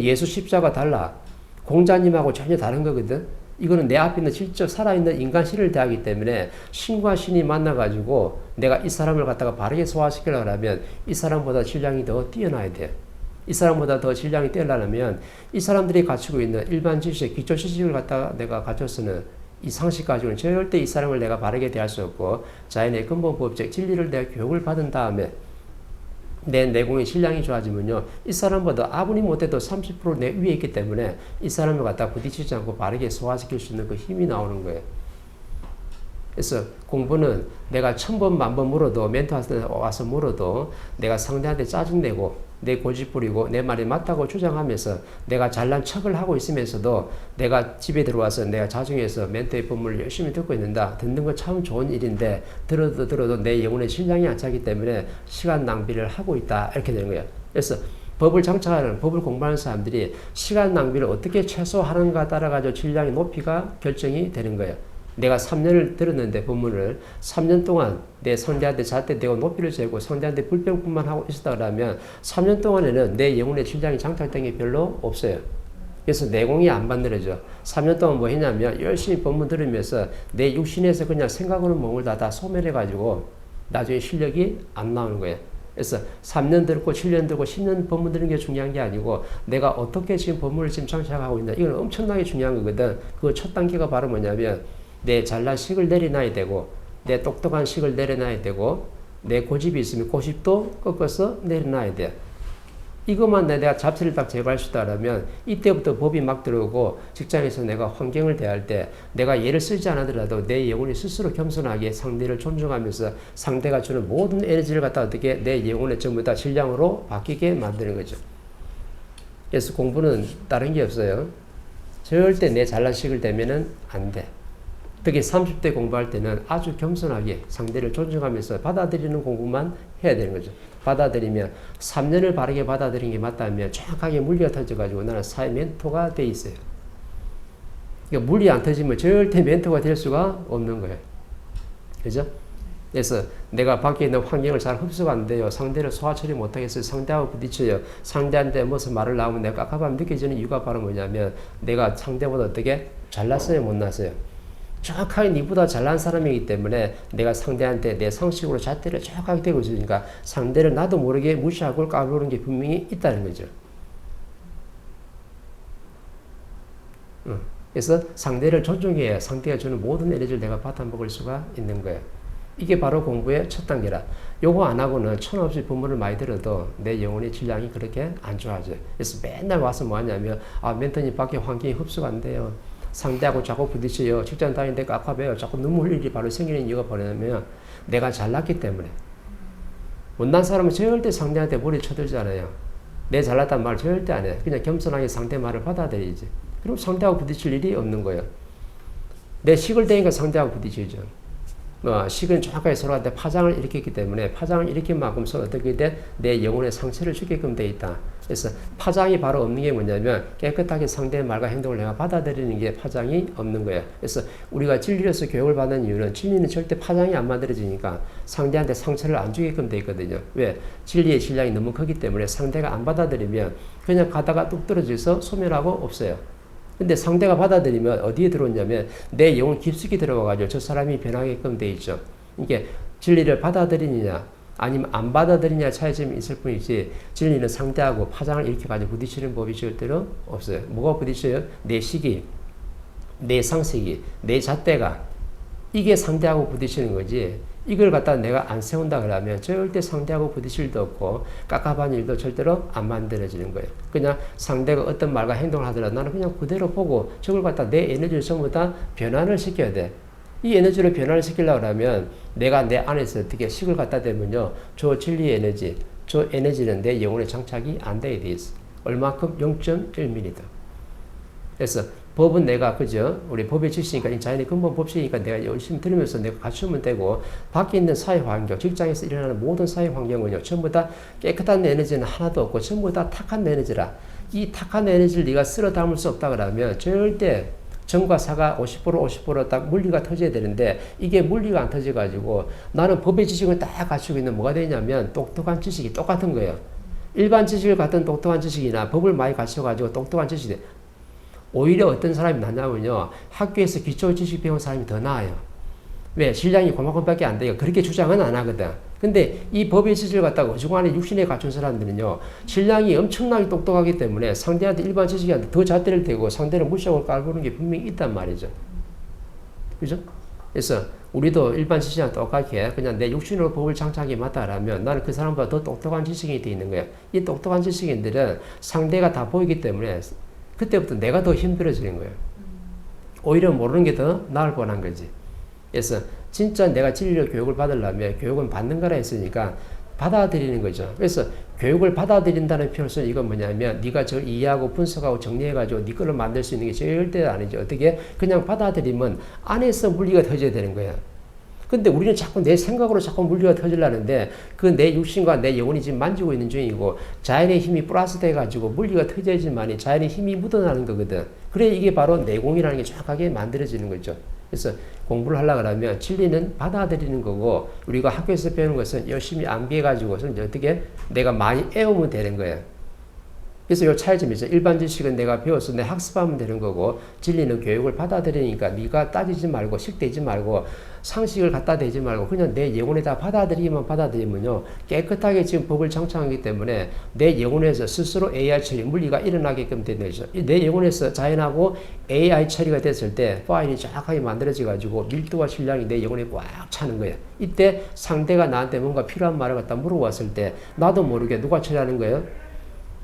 예수 십자가 달라. 공자님하고 전혀 다른 거거든. 이거는 내 앞에 있는 실적 살아있는 인간 신을 대하기 때문에 신과 신이 만나가지고 내가 이 사람을 갖다가 바르게 소화시키려고 하면 이 사람보다 질량이 더 뛰어나야 돼. 이 사람보다 더 질량이 뛰어나려면 이 사람들이 갖추고 있는 일반 지식, 기초 지식을 갖다가 내가 갖췄으면 이 상식 가지고는 절대 이 사람을 내가 바르게 대할 수 없고 자연의 근본 법칙, 진리를 내가 교육을 받은 다음에 내 내공의 질량이 좋아지면요. 이 사람보다 아무리 못해도 30% 내 위에 있기 때문에 이 사람을 갖다 부딪히지 않고 바르게 소화시킬 수 있는 그 힘이 나오는 거예요. 그래서 공부는 내가 1000번, 10,000번 물어도 멘토한테 와서 물어도 내가 상대한테 짜증내고 내 고집 부리고 내 말이 맞다고 주장하면서 내가 잘난 척을 하고 있으면서도 내가 집에 들어와서 내가 자중해서 멘토의 법문을 열심히 듣고 있는다. 듣는 건 참 좋은 일인데 들어도 내 영혼의 신량이 안 차기 때문에 시간 낭비를 하고 있다. 이렇게 되는 거예요. 그래서 법을 장착하는, 법을 공부하는 사람들이 시간 낭비를 어떻게 최소화하는가 따라가지고 질량의 높이가 결정이 되는 거예요. 내가 3년을 들었는데 법문을 3년 동안 내 상대한테 잣대 대고 높이를 재고 상대한테 불평뿐만 하고 있었다 그러면 3년 동안에는 내 영혼의 질량이 장착된 게 별로 없어요. 그래서 내공이 안 만들어져. 3년 동안 뭐 했냐면 열심히 법문 들으면서 내 육신에서 그냥 생각으로 머물다 다 소멸해가지고 나중에 실력이 안 나오는 거예요. 그래서 3년 들고 7년 들고 10년 법문 들은 게 중요한 게 아니고 내가 어떻게 지금 법문을 지금 장착하고 있나 이건 엄청나게 중요한 거거든. 그 첫 단계가 바로 뭐냐면 내 잘난 식을 내려놔야 되고 내 똑똑한 식을 내려놔야 되고 내 고집이 있으면 고집도 꺾어서 내려놔야 돼. 이것만 내가 잡스를 딱 제거할 수 있다면 이때부터 법이 막 들어오고 직장에서 내가 환경을 대할 때 내가 예를 쓰지 않아더라도 내 영혼이 스스로 겸손하게 상대를 존중하면서 상대가 주는 모든 에너지를 갖다 어떻게 내 영혼의 전부 다 질량으로 바뀌게 만드는 거죠. 그래서 공부는 다른 게 없어요. 절대 내 잘난 식을 대면은 안 돼. 특히 30대 공부할 때는 아주 겸손하게 상대를 존중하면서 받아들이는 공부만 해야 되는 거죠. 받아들이면 3년을 바르게 받아들이는 게 맞다면 정확하게 물리가 터져가지고 나는 사회 멘토가 돼 있어요. 그러니까 물리 안 터지면 절대 멘토가 될 수가 없는 거예요. 그죠? 그래서 내가 밖에 있는 환경을 잘 흡수가 안 돼요. 상대를 소화 처리 못하겠어요. 상대하고 부딪혀요. 상대한테 무슨 말을 나오면 내가 깝깝함 느껴지는 이유가 바로 뭐냐면 내가 상대보다 어떻게 잘났어요? 못났어요? 정확하게 니보다 잘난 사람이기 때문에 내가 상대한테 내 상식으로 잣대를 정확하게 대고 있으니까 상대를 나도 모르게 무시하고 까부르는 게 분명히 있다는 거죠. 그래서 상대를 존중해야 상대가 주는 모든 에너지를 내가 받아먹을 수가 있는 거예요. 이게 바로 공부의 첫 단계라. 요거 안 하고는 천없이 법문을 많이 들어도 내 영혼의 질량이 그렇게 안 좋아져요. 그래서 맨날 와서 뭐 하냐면 멘토님 밖에 환경이 흡수가 안 돼요. 상대하고 자꾸 부딪혀요. 직장 다니는데 깝깝해요. 자꾸 눈물 흘릴 일이 바로 생기는 이유가 뭐냐면 내가 잘났기 때문에. 못난 사람은 절대 상대한테 머리 쳐들지 않아요. 내 잘났단 말 절대 안 해. 그냥 겸손하게 상대 말을 받아들이지. 그럼 상대하고 부딪힐 일이 없는 거예요. 내 식을 대니까 상대하고 부딪히죠. 식은 정확하게 서로한테 파장을 일으켰기 때문에 파장을 일으킨 만큼 서로 어떻게 돼? 내 영혼의 상처를 주게끔 돼 있다. 그래서 파장이 바로 없는 게 뭐냐면 깨끗하게 상대의 말과 행동을 내가 받아들이는 게 파장이 없는 거예요. 그래서 우리가 진리로서 교육을 받는 이유는 진리는 절대 파장이 안 만들어지니까 상대한테 상처를 안 주게끔 돼 있거든요. 왜? 진리의 질량이 너무 크기 때문에 상대가 안 받아들이면 그냥 가다가 뚝 떨어져서 소멸하고 없어요. 근데 상대가 받아들이면 어디에 들어오냐면 내 영혼 깊숙이 들어가가지고 저 사람이 변하게끔 돼 있죠. 이게 진리를 받아들이느냐 아니면 안 받아들이냐 차이점이 있을 뿐이지 진리는 상대하고 파장을 일으켜가지고 부딪히는 법이 절대로 없어요. 뭐가 부딪혀요? 내 식이, 내 상식이, 내 잣대가 이게 상대하고 부딪히는 거지 이걸 갖다 내가 안 세운다 그러면 절대 상대하고 부딪힐 일도 없고 깝깝한 일도 절대로 안 만들어지는 거예요. 그냥 상대가 어떤 말과 행동을 하더라도 나는 그냥 그대로 보고 저걸 갖다 내 에너지를 전부 다 변환을 시켜야 돼. 이 에너지를 변환을 시키려고 하면 내가 내 안에서 어떻게 식을 갖다 대면요. 저 진리의 에너지, 저 에너지는 내 영혼에 장착이 안 돼야 돼 있어. 얼마큼? 0.1mm. 그래서 법은 내가 그죠? 우리 법의 지식이니까 자연의 근본 법칙이니까 내가 열심히 들으면서 내가 갖추면 되고 밖에 있는 사회 환경, 직장에서 일어나는 모든 사회 환경은요. 전부 다 깨끗한 에너지는 하나도 없고 전부 다 탁한 에너지라 이 탁한 에너지를 네가 쓸어 담을 수 없다 그러면 절대 정과 사가 50% 딱 물리가 터져야 되는데 이게 물리가 안 터져가지고 나는 법의 지식을 딱 갖추고 있는 뭐가 되냐면 똑똑한 지식이 똑같은 거예요. 일반 지식을 갖던 똑똑한 지식이나 법을 많이 가르쳐가지고 똑똑한 지식이 오히려 어떤 사람이 낫냐면요. 학교에서 기초 지식 배운 사람이 더 나아요. 왜? 신량이 그만큼밖에 안 돼요. 그렇게 주장은 안 하거든. 근데 이 법의 지식을 갖다가 어중간에 육신에 갖춘 사람들은요. 신량이 엄청나게 똑똑하기 때문에 상대한테 일반 지식한테 더 잣대를 대고 상대를 무시하고 깔보는 게 분명히 있단 말이죠. 그죠? 그래서 우리도 일반 지식이랑 똑같게 그냥 내 육신으로 법을 장착하기 맞다라면 나는 그 사람보다 더 똑똑한 지식인이 돼 있는 거야. 이 똑똑한 지식인들은 상대가 다 보이기 때문에 그때부터 내가 더 힘들어지는 거예요. 오히려 모르는 게 더 나을 뻔한 거지. 그래서 진짜 내가 진리로 교육을 받으려면 교육은 받는 거라 했으니까 받아들이는 거죠. 그래서 교육을 받아들인다는 표현은 이건 뭐냐면 네가 저 이해하고 분석하고 정리해가지고 네 거를 만들 수 있는 게 절대 아니죠. 어떻게? 그냥 받아들이면 안에서 물리가 터져야 되는 거야. 근데 우리는 자꾸 내 생각으로 자꾸 물리가 터지려는데 그 내 육신과 내 영혼이 지금 만지고 있는 중이고 자연의 힘이 플러스 돼가지고 물리가 터져야지만이 자연의 힘이 묻어나는 거거든. 그래 이게 바로 내공이라는 게 정확하게 만들어지는 거죠. 그래서 공부를 하려고 하면 진리는 받아들이는 거고 우리가 학교에서 배우는 것은 열심히 암기해가지고서 어떻게 내가 많이 애우면 되는 거예요. 그래서 이 차이점이 있죠. 일반 지식은 내가 배워서 내 학습하면 되는 거고 진리는 교육을 받아들이니까 네가 따지지 말고 식대지 말고 상식을 갖다 대지 말고 그냥 내 영혼에다 받아들이면요 깨끗하게 지금 법을 장착하기 때문에 내 영혼에서 스스로 AI 처리 물리가 일어나게끔 되는 거죠. 내 영혼에서 자연하고 AI 처리가 됐을 때 파일이 정확하게 만들어져 가지고 밀도와 질량이 내 영혼에 꽉 차는 거예요. 이때 상대가 나한테 뭔가 필요한 말을 갖다 물어봤을 때 나도 모르게 누가 처리하는 거예요?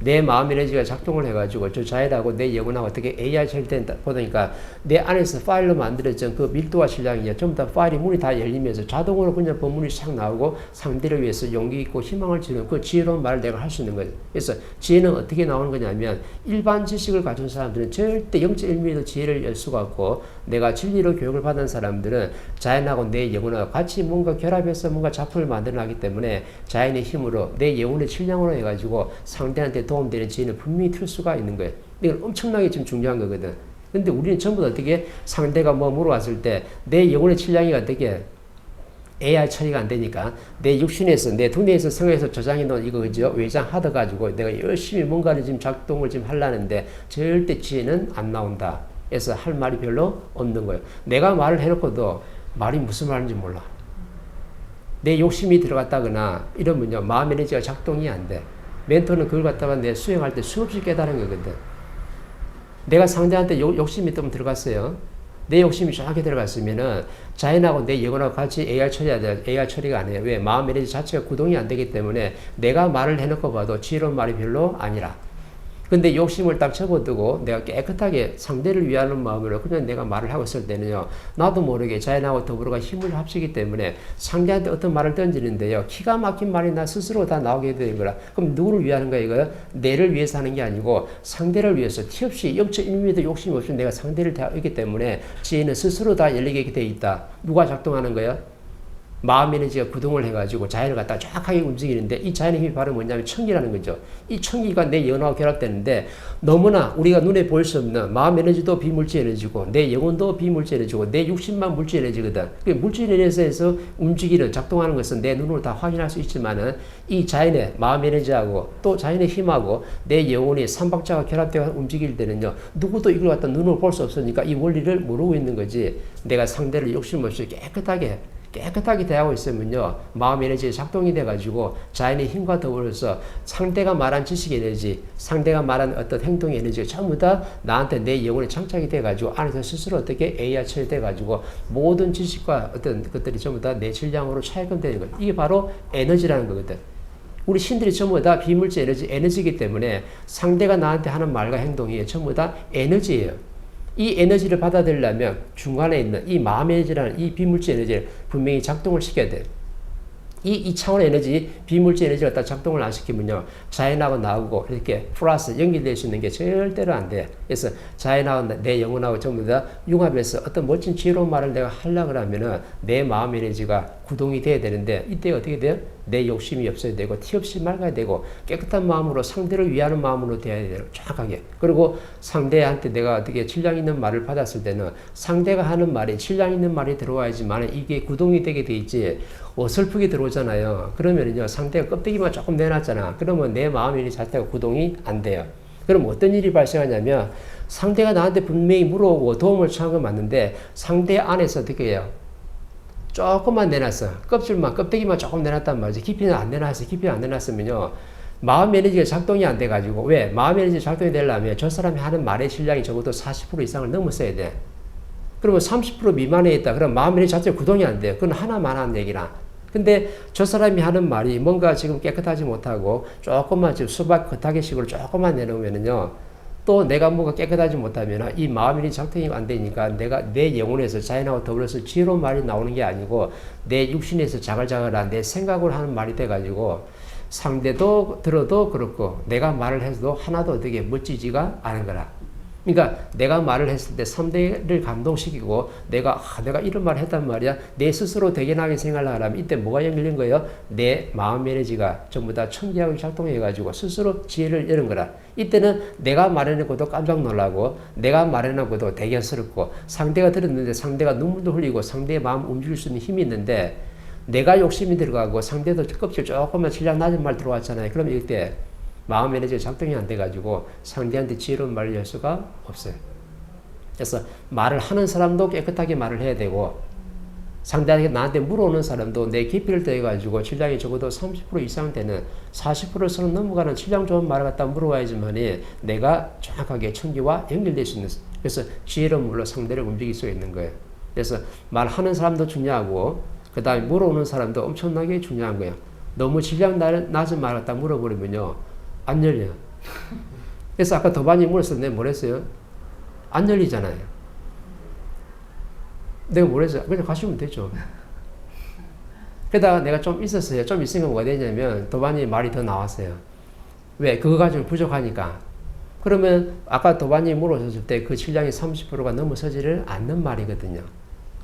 내 마음 에너지가 작동을 해가지고 저 자연하고 내 영혼하고 어떻게 AI 처리된다 보니까 내 안에서 파일로 만들어진 그 밀도와 질량이 전부 다 파일이 문이 다 열리면서 자동으로 그냥 법문이 싹 나오고 상대를 위해서 용기 있고 희망을 주는 그 지혜로운 말을 내가 할 수 있는 거예요. 그래서 지혜는 어떻게 나오는 거냐면 일반 지식을 가진 사람들은 절대 0.1mm 지혜를 열 수가 없고 내가 진리로 교육을 받은 사람들은 자연하고 내 영혼하고 같이 뭔가 결합해서 뭔가 작품을 만들어나기 때문에 자연의 힘으로 내 영혼의 질량으로 해가지고 상대한테 도움되는 지혜는 분명히 틀 수가 있는 거예요. 이건 엄청나게 지금 중요한 거거든. 근데 우리는 전부 다 어떻게 상대가 뭐 물어봤을 때 내 영혼의 질량이 어떻게 AI 처리가 안 되니까 내 육신에서 내 두뇌에서 성에서 저장해 놓은 이거 그죠? 외장 하드 가지고 내가 열심히 뭔가를 지금 작동을 지금 하려는데 절대 지혜는 안 나온다. 그래서 할 말이 별로 없는 거예요. 내가 말을 해놓고도 말이 무슨 말인지 몰라. 내 욕심이 들어갔다거나 이러면요 마음 에너지가 작동이 안 돼. 멘토는 그걸 갖다가 내 수행할 때 수없이 깨달은 거거든. 내가 상대한테 욕심이 좀 들어갔어요. 내 욕심이 정확히 들어갔으면은 자연하고 내 영혼하고 같이 AI 처리해야 돼. AI 처리가 안 해요. 왜? 마음 에너지 자체가 구동이 안 되기 때문에 내가 말을 해놓고 봐도 지혜로운 말이 별로 아니라. 근데 욕심을 딱 접어두고 내가 깨끗하게 상대를 위하는 마음으로 그냥 내가 말을 하고 있을 때는요. 나도 모르게 자연하고 더불어가 힘을 합치기 때문에 상대한테 어떤 말을 던지는데요. 기가 막힌 말이 나 스스로 다 나오게 되는 거라. 그럼 누구를 위하는 거야 이거? 내를 위해서 하는 게 아니고 상대를 위해서 티 없이 0.1mm 욕심 없이 내가 상대를 대하기 때문에 지혜는 스스로 다 열리게 돼 있다. 누가 작동하는 거야? 마음 에너지가 구동을 해가지고 자연을 갖다 정확하게 움직이는데 이 자연의 힘이 바로 뭐냐면 청기라는 거죠. 이 청기가 내 영혼하고 결합되는데 너무나 우리가 눈에 보일 수 없는 마음 에너지도 비물질 에너지고 내 영혼도 비물질 에너지고 내 육신만 물질 에너지거든. 그 물질 에너지에서 움직이는 작동하는 것은 내 눈으로 다 확인할 수 있지만은 이 자연의 마음 에너지하고 또 자연의 힘하고 내 영혼이 삼박자가 결합되어 움직일 때는요. 누구도 이걸 갖다 눈으로 볼 수 없으니까 이 원리를 모르고 있는 거지. 내가 상대를 욕심 없이 깨끗하게 대하고 있으면요. 마음 에너지가 작동이 돼가지고 자연의 힘과 더불어서 상대가 말한 지식 에너지, 상대가 말한 어떤 행동 에너지가 전부 다 나한테 내 영혼에 장착이 돼가지고 안에서 스스로 어떻게 AI 처리돼가지고 모든 지식과 어떤 것들이 전부 다 내 질량으로 차입되는 거예요. 이게 바로 에너지라는 거거든. 우리 신들이 전부 다 비물질 에너지이기 때문에 상대가 나한테 하는 말과 행동이 전부 다 에너지예요. 이 에너지를 받아들이려면 중간에 있는 이 마음 에너지라는 이 비물질 에너지를 분명히 작동을 시켜야 돼요. 이 차원 에너지, 비물질 에너지를 갖다 작동을 안 시키면요. 자연하고 나하고 이렇게 플러스 연결될 수 있는 게 절대로 안 돼. 그래서 자연하고 내 영혼하고 전부 다 융합해서 어떤 멋진 지혜로운 말을 내가 하려고 하면은 내 마음 에너지가 구동이 돼야 되는데 이때 어떻게 돼요? 내 욕심이 없어야 되고 티 없이 맑아야 되고 깨끗한 마음으로 상대를 위하는 마음으로 돼야 돼요. 정확하게. 그리고 상대한테 내가 어떻게 질량 있는 말을 받았을 때는 상대가 하는 말이 질량 있는 말이 들어와야지만 이게 구동이 되게 돼 있지 어설프게 들어오잖아요. 그러면요 상대가 껍데기만 조금 내놨잖아. 그러면 내 마음이 자체가 구동이 안 돼요. 그럼 어떤 일이 발생하냐면 상대가 나한테 분명히 물어오고 도움을 청한 건 맞는데 상대 안에서 어떻게 해요? 조금만 내놨어. 껍데기만 조금 내놨단 말이지. 깊이는 안 내놨어. 깊이는 안 내놨으면요. 마음 에너지가 작동이 안 돼가지고 왜? 마음 에너지 작동이 되려면 저 사람이 하는 말의 질량이 적어도 40% 이상을 넘었어야 돼. 그러면 30% 미만에 있다. 그럼 마음 에너지 자체가 구동이 안 돼. 그건 하나만 하는 얘기라. 근데 저 사람이 하는 말이 뭔가 지금 깨끗하지 못하고 조금만 지금 수박 겉하게 식으로 조금만 내놓으면은요. 또 내가 뭔가 깨끗하지 못하면 이 마음이 작동이 안 되니까 내가 내 영혼에서 자연하고 더불어서 지혜로운 말이 나오는 게 아니고 내 육신에서 자글자글한 내 생각으로 하는 말이 돼가지고 상대도 들어도 그렇고 내가 말을 해서도 하나도 어떻게 멋지지가 않은 거라. 그러니까 내가 말을 했을 때 상대를 감동시키고 내가 이런 말을 했단 말이야. 내 스스로 대견하게 생각을 하려면 이때 뭐가 연결된 거예요? 내 마음 에너지가 전부 다 청기하고 작동해가지고 스스로 지혜를 잃은 거라. 이때는 내가 말해놓고도 깜짝 놀라고 내가 말해놓고도 대견스럽고 상대가 들었는데 상대가 눈물도 흘리고 상대의 마음 움직일 수 있는 힘이 있는데 내가 욕심이 들어가고 상대도 껍질 조금만 질량 낮은 말 들어왔잖아요. 그럼 이때 마음 에너지가 작동이 안 돼가지고 상대한테 지혜로운 말을 할 수가 없어요. 그래서 말을 하는 사람도 깨끗하게 말을 해야 되고 상대한테 나한테 물어오는 사람도 내 깊이를 더해가지고 질량이 적어도 30% 이상 되는 40%선을 넘어가는 질량 좋은 말을 갖다 물어와야지만이 내가 정확하게 청기와 연결될 수 있는 그래서 지혜로운 말로 상대를 움직일 수 있는 거예요. 그래서 말하는 사람도 중요하고 그 다음에 물어오는 사람도 엄청나게 중요한 거예요. 너무 질량 낮은 말 갖다 물어버리면요. 안 열려요. 그래서 아까 도반이 물었을 때 내가 뭐랬어요? 안 열리잖아요. 내가 뭐랬어요? 그냥 가시면 되죠. 그러다가 내가 좀 있었어요. 좀 있으니까 뭐가 되냐면 도반이 말이 더 나왔어요. 왜? 그거 가지고 부족하니까. 그러면 아까 도반이 물어줬을 때 그 질량이 30%가 넘어서지를 않는 말이거든요.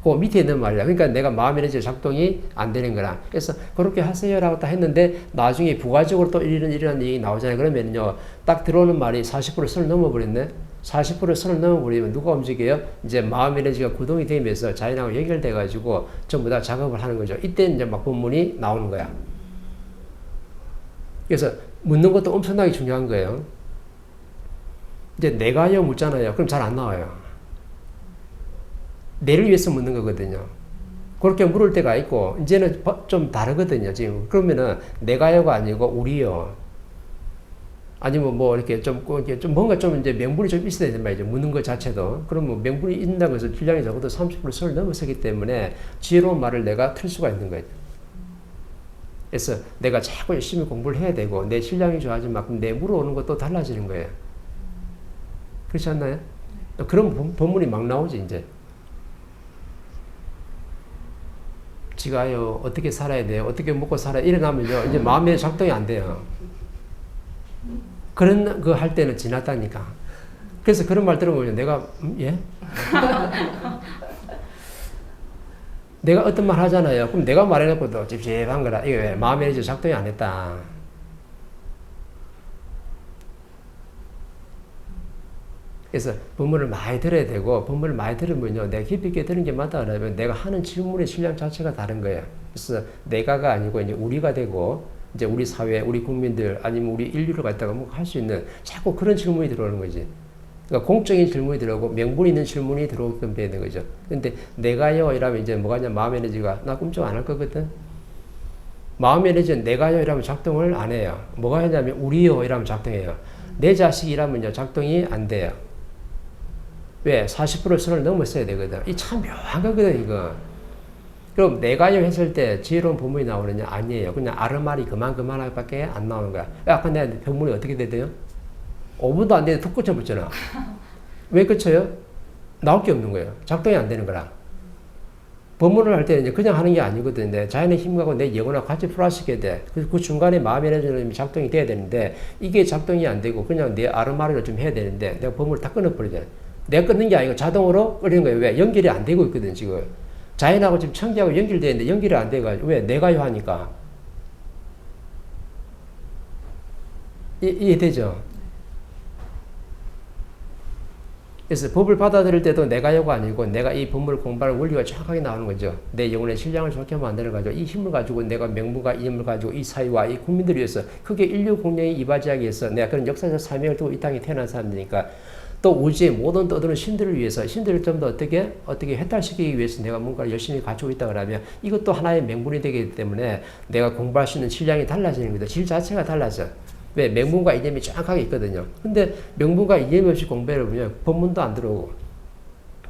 그 밑에 있는 말이야. 그러니까 내가 마음 에너지 작동이 안 되는 거라. 그래서 그렇게 하세요라고 딱 했는데 나중에 부가적으로 또 이런 얘기 나오잖아요. 그러면요. 딱 들어오는 말이 40% 선을 넘어버렸네. 40% 선을 넘어버리면 누가 움직여요? 이제 마음 에너지가 구동이 되면서 자연하고 연결돼가지고 전부 다 작업을 하는 거죠. 이때 이제 막 본문이 나오는 거야. 그래서 묻는 것도 엄청나게 중요한 거예요. 이제 내가요 묻잖아요. 그럼 잘 안 나와요. 내를 위해서 묻는 거거든요. 그렇게 물을 때가 있고 이제는 좀 다르거든요. 지금 그러면은 내가요가 아니고 우리요. 아니면 뭐 이렇게 좀 뭔가 좀 이제 명분이 좀 있어야 되는 말이죠. 묻는 것 자체도. 그러면 명분이 있다고 해서 질량이 적어도 30% 선을 넘어서기 때문에 지혜로운 말을 내가 틀 수가 있는 거예요. 그래서 내가 자꾸 열심히 공부를 해야 되고 내 질량이 좋아진 만큼 내 물어오는 것도 달라지는 거예요. 그렇지 않나요? 그런 본문이 막 나오지 이제. 지가요 어떻게 살아야 돼요? 어떻게 먹고 살아야 이래가면요 이제 마음에 작동이 안 돼요. 그런 거 할 때는 지났다니까. 그래서 그런 말 들어보면 내가 예? 내가 어떤 말 하잖아요. 그럼 내가 말해놓고도 찝찝한 거라. 이게 왜? 마음에 이제 작동이 안 했다. 그래서 본문을 많이 들어야 되고 본문을 많이 들으면요 내가 깊이 있게 들은 게 맞다 그러면 내가 하는 질문의 질량 자체가 다른 거예요. 그래서 내가가 아니고 이제 우리가 되고 이제 우리 사회, 우리 국민들 아니면 우리 인류를 갖다가 뭐 할 수 있는 자꾸 그런 질문이 들어오는 거지. 그러니까 공적인 질문이 들어오고 명분 있는 질문이 들어오게끔 되는 거죠. 근데 내가요 이러면 이제 뭐가 냐 마음 에너지가 나 꿈쩍 안 할 거거든. 마음 에너지는 내가요 이러면 작동을 안 해요. 뭐가 하냐면 우리요 이러면 작동해요. 내 자식이라면요 작동이 안 돼요. 왜? 40% 선을 넘었어야 되거든. 이 참 묘한 거거든, 이거. 그럼 내가요 했을 때 지혜로운 본문이 나오느냐? 아니에요. 그냥 아르말이 그만 밖에 안 나오는 거야. 아까 내가 본문이 어떻게 되대요? 5분도 안 되는데 툭 꽂혀붙잖아. 왜 꽂혀요? 나올 게 없는 거예요. 작동이 안 되는 거라. 본문을 할 때는 그냥 하는 게 아니거든요. 자연의 힘하고 내 영혼하고 같이 플러스시켜야 돼. 그 중간에 마음의 에너지는 작동이 돼야 되는데 이게 작동이 안 되고 그냥 내 아르마리를 좀 해야 되는데 내가 본문을 다 끊어버리잖아. 내가 끊는 게 아니고 자동으로 끓이는 거예요. 왜? 연결이 안 되고 있거든, 지금. 자연하고 지금 천기하고 연결되어 있는데 연결이 안 돼가지고 왜? 내가요 하니까. 이해되죠? 그래서 법을 받아들일 때도 내가요가 아니고 내가 이 법문을 공부하는 원리가 정확하게 나오는 거죠. 내 영혼의 신량을 좋게 만들어가지고 이 힘을 가지고 내가 명분과 이념을 가지고 이 사회와 이 국민들을 위해서 크게 인류 공명에 이바지하기 위해서 내가 그런 역사적 사명을 두고 이 땅에 태어난 사람들이니까 또 우주의 모든 떠도는 신들을 위해서 신들을 좀 더 어떻게 해탈시키기 위해서 내가 뭔가를 열심히 가지고 있다 그러면 이것도 하나의 명분이 되기 때문에 내가 공부할 수 있는 질량이 달라지는 거죠. 질 자체가 달라져. 왜? 명분과 이념이 정확하게 있거든요. 근데 명분과 이념 없이 공부해 보면 법문도 안 들어오고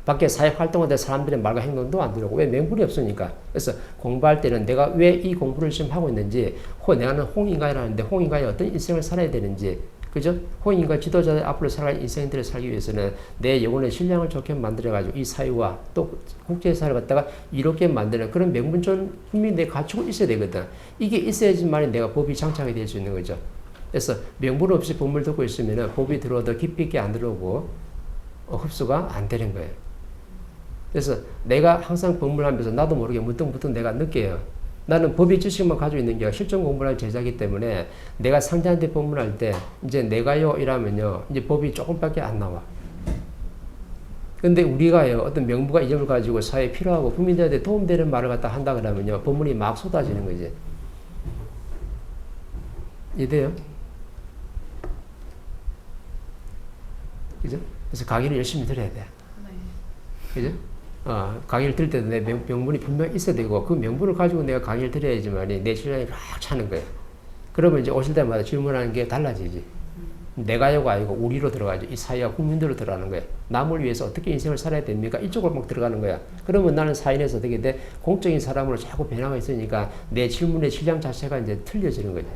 밖에 사회 활동하는 사람들의 말과 행동도 안 들어오고 왜? 명분이 없으니까. 그래서 공부할 때는 내가 왜 이 공부를 지금 하고 있는지 내가는 홍인간이라는데 홍인간이 어떤 인생을 살아야 되는지 그죠? 홍인간 지도자들 앞으로 살아갈 인생들을 살기 위해서는 내 영혼의 신량을 좋게 만들어가지고 이 사회와 또 국제사회를 갖다가 이롭게 만드는 그런 명분적인 힘이 내가 갖추고 있어야 되거든. 이게 있어야지만 내가 법이 장착이 될 수 있는 거죠. 그래서 명분 없이 법문을 듣고 있으면 법이 들어도 깊이 있게 안 들어오고 흡수가 안 되는 거예요. 그래서 내가 항상 법문을 하면서 나도 모르게 문득문득 내가 느껴요. 나는 법의 지식만 가지고 있는 게 실전 공부를 할 제자이기 때문에 내가 상대한테 법문할 때 이제 내가요 이라면요 이제 법이 조금밖에 안 나와. 근데 우리가요 어떤 명부가 이념을 가지고 사회에 필요하고 국민들한테 도움되는 말을 갖다 한다 그러면요 법문이 막 쏟아지는 거지. 이해돼요? 그죠? 그래서 강의를 열심히 들어야 돼. 그죠? 강의를 들을 때도 내 명분이 분명히 있어야 되고 그 명분을 가지고 내가 강의를 들어야지만 내 신랑이 막 차는 거예요. 그러면 이제 오실 때마다 질문하는 게 달라지지. 내가요가 아니고 우리로 들어가죠. 이 사회와 국민들로 들어가는 거예요. 남을 위해서 어떻게 인생을 살아야 됩니까? 이쪽으로 막 들어가는 거야. 그러면 나는 사인에서 어떻게 돼? 공적인 사람으로 자꾸 변화가 있으니까 내 질문의 질량 자체가 이제 틀려지는 거죠.